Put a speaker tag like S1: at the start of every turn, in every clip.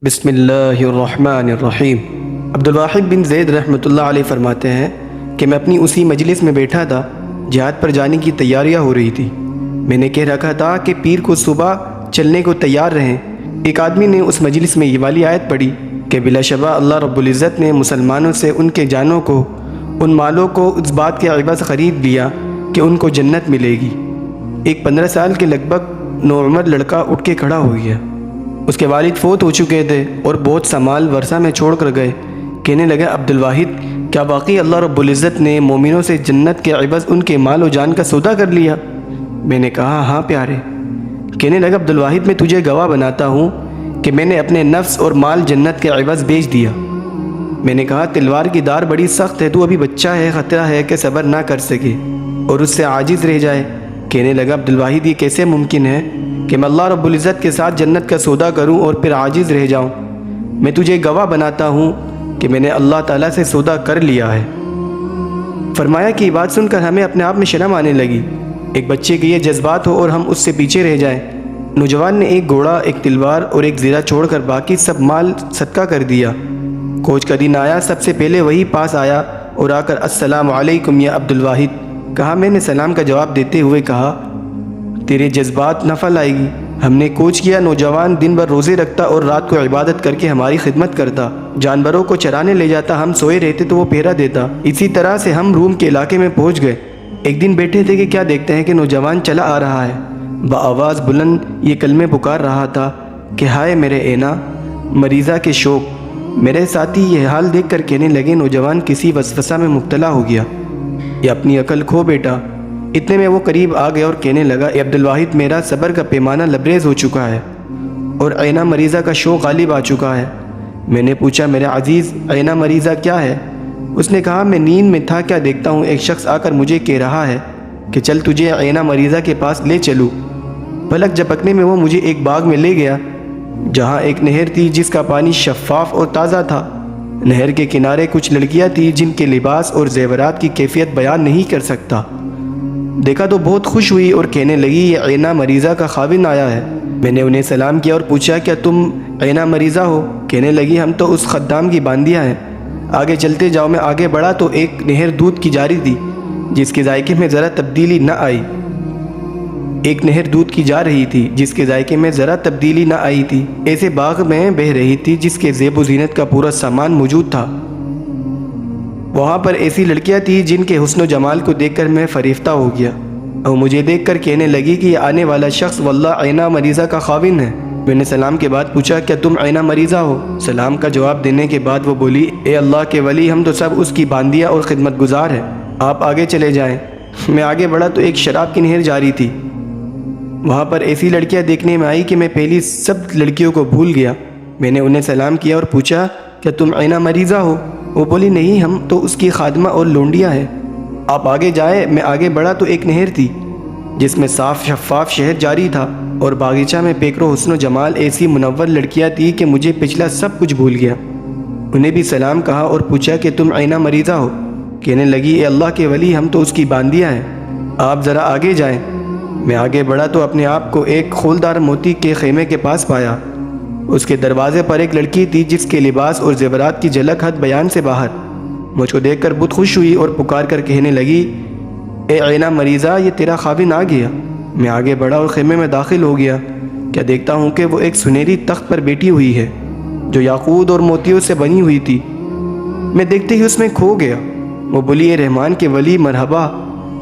S1: بسم اللہ الرحمن الرحیم۔ عبدالواحد بن زید رحمۃ اللہ علیہ فرماتے ہیں کہ میں اپنی اسی مجلس میں بیٹھا تھا، جہاد پر جانے کی تیاریاں ہو رہی تھی۔ میں نے کہہ رکھا تھا کہ پیر کو صبح چلنے کو تیار رہیں۔ ایک آدمی نے اس مجلس میں یہ والی آیت پڑھی کہ بلا شبہ اللہ رب العزت نے مسلمانوں سے ان کے جانوں کو، ان مالوں کو اس بات کے عوض خرید لیا کہ ان کو جنت ملے گی۔ ایک 15 سال کے لگ بھگ نوعمر لڑکا اٹھ کے کھڑا ہو گیا۔ اس کے والد فوت ہو چکے تھے اور بہت سا مال ورثہ میں چھوڑ کر گئے۔ کہنے لگا، عبدالواحد، کیا واقعی اللہ رب العزت نے مومنوں سے جنت کے عوض ان کے مال و جان کا سودا کر لیا؟ میں نے کہا، ہاں پیارے۔ کہنے لگا، عبدالواحد، میں تجھے گواہ بناتا ہوں کہ میں نے اپنے نفس اور مال جنت کے عوض بیچ دیا۔ میں نے کہا، تلوار کی دار بڑی سخت ہے، تو ابھی بچہ ہے، خطرہ ہے کہ صبر نہ کر سکے اور اس سے عاجز رہ جائے۔ کہنے لگا، عبدالواحد، یہ کیسے ممکن ہے کہ میں اللہ رب العزت کے ساتھ جنت کا سودا کروں اور پھر عاجز رہ جاؤں؟ میں تجھے گواہ بناتا ہوں کہ میں نے اللہ تعالیٰ سے سودا کر لیا ہے۔ فرمایا کہ یہ بات سن کر ہمیں اپنے آپ میں شرم آنے لگی۔ ایک بچے کے یہ جذبات ہو اور ہم اس سے پیچھے رہ جائیں۔ نوجوان نے ایک گھوڑا، ایک تلوار اور ایک زیرہ چھوڑ کر باقی سب مال صدقہ کر دیا۔ کوچ کا دن آیا، سب سے پہلے وہی پاس آیا اور آ کر السلام علیکم یا عبدالواحد کہا۔ میں نے سلام کا جواب دیتے ہوئے کہا، تیرے جذبات نفع لائے گی۔ ہم نے کوچ کیا۔ نوجوان دن بھر روزے رکھتا اور رات کو عبادت کر کے ہماری خدمت کرتا۔ جانوروں کو چرانے لے جاتا، ہم سوئے رہتے تو وہ پہرا دیتا۔ اسی طرح سے ہم روم کے علاقے میں پہنچ گئے۔ ایک دن بیٹھے تھے کہ کیا دیکھتے ہیں کہ نوجوان چلا آ رہا ہے، بآواز بلند یہ کلمے پکار رہا تھا کہ ہائے میرے اینا مریضہ کے شوق۔ میرے ساتھی یہ حال دیکھ کر کہنے لگے، نوجوان کسی وسوسہ میں مبتلا ہو گیا یا اپنی عقل کھو بیٹا۔ اتنے میں وہ قریب آ گیا اور کہنے لگا، اے عبدالواحد، میرا صبر کا پیمانہ لبریز ہو چکا ہے اور عینہ مریضہ کا شوق غالب آ چکا ہے۔ میں نے پوچھا، میرے عزیز، عینہ مریضہ کیا ہے؟ اس نے کہا، میں نیند میں تھا، کیا دیکھتا ہوں ایک شخص آ کر مجھے کہہ رہا ہے کہ چل تجھے عینہ مریضہ کے پاس لے چلوں۔ پلک جھپکنے میں وہ مجھے ایک باغ میں لے گیا جہاں ایک نہر تھی جس کا پانی شفاف اور تازہ تھا۔ نہر کے کنارے کچھ لڑکیاں تھیں جن کے لباس اور زیورات کی کیفیت بیان نہیں کر سکتا۔ دیکھا تو بہت خوش ہوئی اور کہنے لگی، یہ عینہ مریضہ کا خاوند آیا ہے۔ میں نے انہیں سلام کیا اور پوچھا، کیا تم عینہ مریضہ ہو؟ کہنے لگی، ہم تو اس خدام کی باندیاں ہیں۔ آگے چلتے جاؤ۔ میں آگے بڑھا تو ایک نہر دودھ کی جاری تھی جس کے ذائقے میں ذرا تبدیلی نہ آئی۔ ایک نہر دودھ کی جا رہی تھی جس کے ذائقے میں ذرا تبدیلی نہ آئی تھی۔ ایسے باغ میں بہہ رہی تھی جس کے زیب و زینت کا پورا سامان موجود تھا۔ وہاں پر ایسی لڑکیاں تھیں جن کے حسن و جمال کو دیکھ کر میں فریفتہ ہو گیا اور مجھے دیکھ کر کہنے لگی کہ یہ آنے والا شخص واللہ عینہ مریضہ کا خاوند ہے۔ میں نے سلام کے بعد پوچھا، کیا تم عینہ مریضہ ہو؟ سلام کا جواب دینے کے بعد وہ بولی، اے اللہ کے ولی، ہم تو سب اس کی باندیاں اور خدمت گزار ہیں، آپ آگے چلے جائیں۔ میں آگے بڑھا تو ایک شراب کی نہر جاری تھی۔ وہاں پر ایسی لڑکیاں دیکھنے میں آئی کہ میں پہلی سب لڑکیوں کو بھول گیا۔ میں نے انہیں سلام کیا اور پوچھا، کیا تم عینہ مریضہ ہو؟ وہ بولی، نہیں، ہم تو اس کی خادمہ اور لونڈیاں ہیں، آپ آگے جائیں۔ میں آگے بڑھا تو ایک نہر تھی جس میں صاف شفاف شہد جاری تھا اور باغیچہ میں پیکرو حسن و جمال ایسی منور لڑکیاں تھیں کہ مجھے پچھلا سب کچھ بھول گیا۔ انہیں بھی سلام کہا اور پوچھا کہ تم عینہ مریضہ ہو؟ کہنے لگی، اے اللہ کے ولی، ہم تو اس کی باندیاں ہیں، آپ ذرا آگے جائیں۔ میں آگے بڑھا تو اپنے آپ کو ایک کھولدار موتی کے خیمے کے پاس پایا۔ اس کے دروازے پر ایک لڑکی تھی جس کے لباس اور زیورات کی جھلک حد بیان سے باہر۔ مجھ کو دیکھ کر بہت خوش ہوئی اور پکار کر کہنے لگی، اے عینہ مریضہ، یہ تیرا خاوند آ گیا۔ میں آگے بڑھا اور خیمے میں داخل ہو گیا۔ کیا دیکھتا ہوں کہ وہ ایک سنہری تخت پر بیٹھی ہوئی ہے جو یاقوت اور موتیوں سے بنی ہوئی تھی۔ میں دیکھتے ہی اس میں کھو گیا۔ وہ بولی، اے رحمان کے ولی، مرحبا،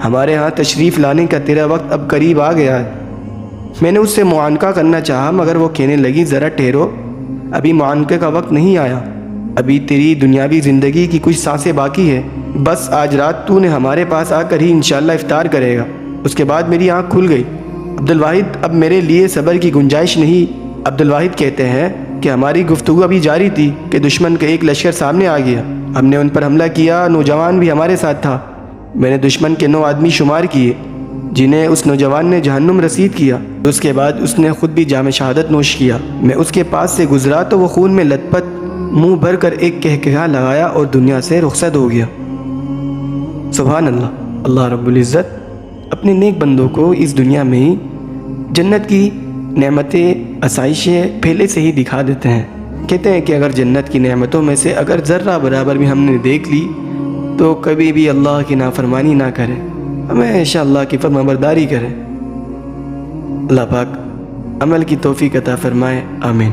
S1: ہمارے ہاں تشریف لانے کا تیرا وقت اب قریب آ گیا ہے۔ میں نے اس سے معانقہ کرنا چاہا مگر وہ کہنے لگی، ذرا ٹھہرو، ابھی معانقے کا وقت نہیں آیا، ابھی تیری دنیاوی زندگی کی کچھ سانسیں باقی ہے، بس آج رات تو نے ہمارے پاس آ کر ہی انشاءاللہ افطار کرے گا، اس کے بعد میری آنکھ کھل گئی۔ عبدالواحد، اب میرے لیے صبر کی گنجائش نہیں۔ عبدالواحد کہتے ہیں کہ ہماری گفتگو ابھی جاری تھی کہ دشمن کا ایک لشکر سامنے آ گیا۔ ہم نے ان پر حملہ کیا، نوجوان بھی ہمارے ساتھ تھا۔ میں نے دشمن کے 9 آدمی شمار کیے جنہیں اس نوجوان نے جہنم رسید کیا۔ اس کے بعد اس نے خود بھی جام شہادت نوش کیا۔ میں اس کے پاس سے گزرا تو وہ خون میں لت پت منہ بھر کر ایک کہکہا لگایا اور دنیا سے رخصت ہو گیا۔ سبحان اللہ۔ اللہ رب العزت اپنے نیک بندوں کو اس دنیا میں ہی جنت کی نعمتیں، آسائشیں پہلے سے ہی دکھا دیتے ہیں۔ کہتے ہیں کہ اگر جنت کی نعمتوں میں سے اگر ذرہ برابر بھی ہم نے دیکھ لی تو کبھی بھی اللہ کی نافرمانی نہ کریں، ہمیشہ اللہ کی فرمانبرداری کریں۔ اللہ پاک عمل کی توفیق عطا فرمائے، آمین۔